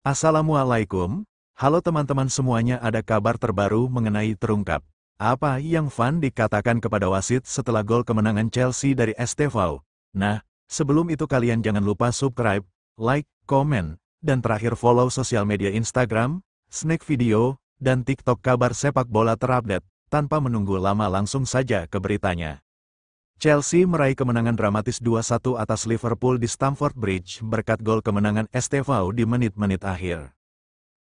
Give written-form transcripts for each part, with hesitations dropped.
Assalamualaikum, halo teman-teman semuanya, ada kabar terbaru mengenai terungkap. Apa yang Van Dijk katakan kepada wasit setelah gol kemenangan Chelsea dari STV? Nah, sebelum itu kalian jangan lupa subscribe, like, komen, dan terakhir follow sosial media Instagram, Snack Video, dan TikTok kabar sepak bola terupdate. Tanpa menunggu lama langsung saja ke beritanya. Chelsea meraih kemenangan dramatis 2-1 atas Liverpool di Stamford Bridge berkat gol kemenangan STV di menit-menit akhir.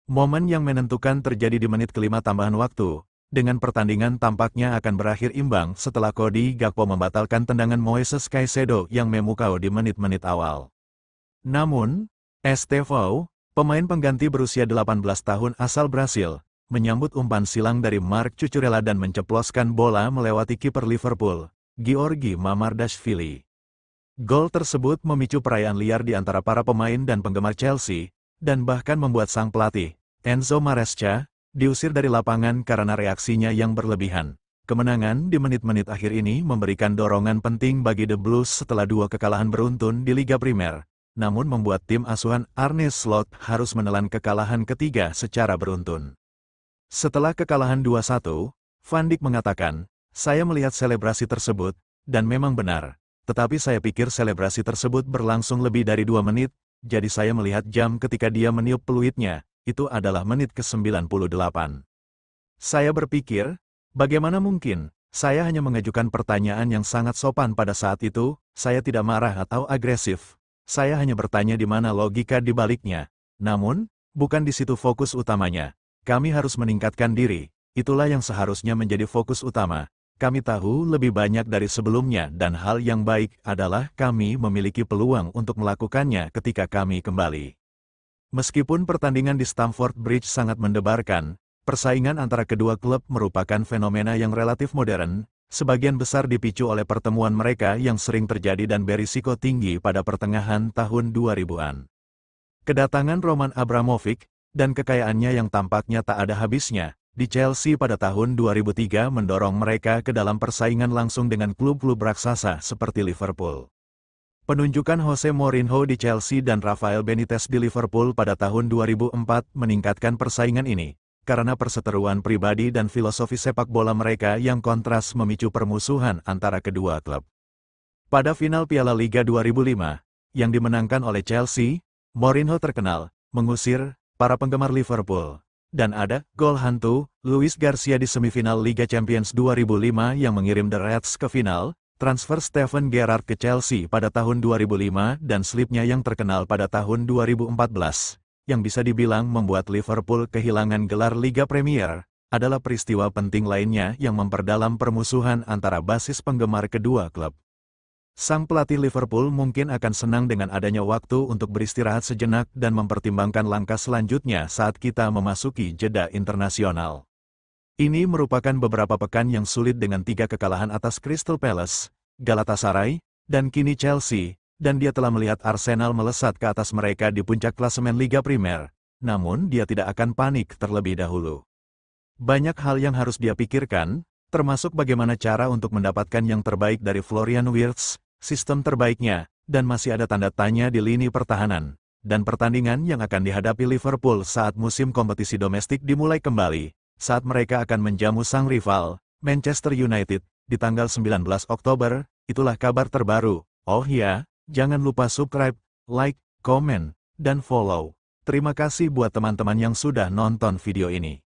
Momen yang menentukan terjadi di menit kelima tambahan waktu, dengan pertandingan tampaknya akan berakhir imbang setelah Cody Gakpo membatalkan tendangan Moises Caicedo yang memukau di menit-menit awal. Namun, STV, pemain pengganti berusia 18 tahun asal Brasil, menyambut umpan silang dari Marc Cucurella dan menceploskan bola melewati kiper Liverpool, Giorgi Mamardashvili. Gol tersebut memicu perayaan liar di antara para pemain dan penggemar Chelsea, dan bahkan membuat sang pelatih, Enzo Maresca, diusir dari lapangan karena reaksinya yang berlebihan. Kemenangan di menit-menit akhir ini memberikan dorongan penting bagi The Blues setelah dua kekalahan beruntun di Liga Primer, namun membuat tim asuhan Arne Slot harus menelan kekalahan ketiga secara beruntun. Setelah kekalahan 2-1, Van Dijk mengatakan, "Saya melihat selebrasi tersebut, dan memang benar. Tetapi saya pikir selebrasi tersebut berlangsung lebih dari 2 menit, jadi saya melihat jam ketika dia meniup peluitnya, itu adalah menit ke-98. Saya berpikir, bagaimana mungkin? Saya hanya mengajukan pertanyaan yang sangat sopan pada saat itu, saya tidak marah atau agresif. Saya hanya bertanya di mana logika di baliknya. Namun, bukan di situ fokus utamanya. Kami harus meningkatkan diri, itulah yang seharusnya menjadi fokus utama. Kami tahu lebih banyak dari sebelumnya dan hal yang baik adalah kami memiliki peluang untuk melakukannya ketika kami kembali." Meskipun pertandingan di Stamford Bridge sangat mendebarkan, persaingan antara kedua klub merupakan fenomena yang relatif modern, sebagian besar dipicu oleh pertemuan mereka yang sering terjadi dan berisiko tinggi pada pertengahan tahun 2000-an. Kedatangan Roman Abramovich, dan kekayaannya yang tampaknya tak ada habisnya, di Chelsea pada tahun 2003 mendorong mereka ke dalam persaingan langsung dengan klub-klub raksasa seperti Liverpool. Penunjukan Jose Mourinho di Chelsea dan Rafael Benitez di Liverpool pada tahun 2004 meningkatkan persaingan ini, karena perseteruan pribadi dan filosofi sepak bola mereka yang kontras memicu permusuhan antara kedua klub. Pada final Piala Liga 2005, yang dimenangkan oleh Chelsea, Mourinho terkenal mengusir para penggemar Liverpool. Dan ada gol hantu Luis Garcia di semifinal Liga Champions 2005 yang mengirim The Reds ke final, transfer Steven Gerrard ke Chelsea pada tahun 2005 dan slipnya yang terkenal pada tahun 2014, yang bisa dibilang membuat Liverpool kehilangan gelar Liga Premier, adalah peristiwa penting lainnya yang memperdalam permusuhan antara basis penggemar kedua klub. Sang pelatih Liverpool mungkin akan senang dengan adanya waktu untuk beristirahat sejenak dan mempertimbangkan langkah selanjutnya saat kita memasuki jeda internasional. Ini merupakan beberapa pekan yang sulit dengan 3 kekalahan atas Crystal Palace, Galatasaray, dan kini Chelsea, dan dia telah melihat Arsenal melesat ke atas mereka di puncak klasemen Liga Primer, namun dia tidak akan panik terlebih dahulu. Banyak hal yang harus dia pikirkan, termasuk bagaimana cara untuk mendapatkan yang terbaik dari Florian Wirtz, sistem terbaiknya, dan masih ada tanda tanya di lini pertahanan, dan pertandingan yang akan dihadapi Liverpool saat musim kompetisi domestik dimulai kembali, saat mereka akan menjamu sang rival, Manchester United, di tanggal 19 Oktober, itulah kabar terbaru. Oh ya, jangan lupa subscribe, like, komen, dan follow. Terima kasih buat teman-teman yang sudah nonton video ini.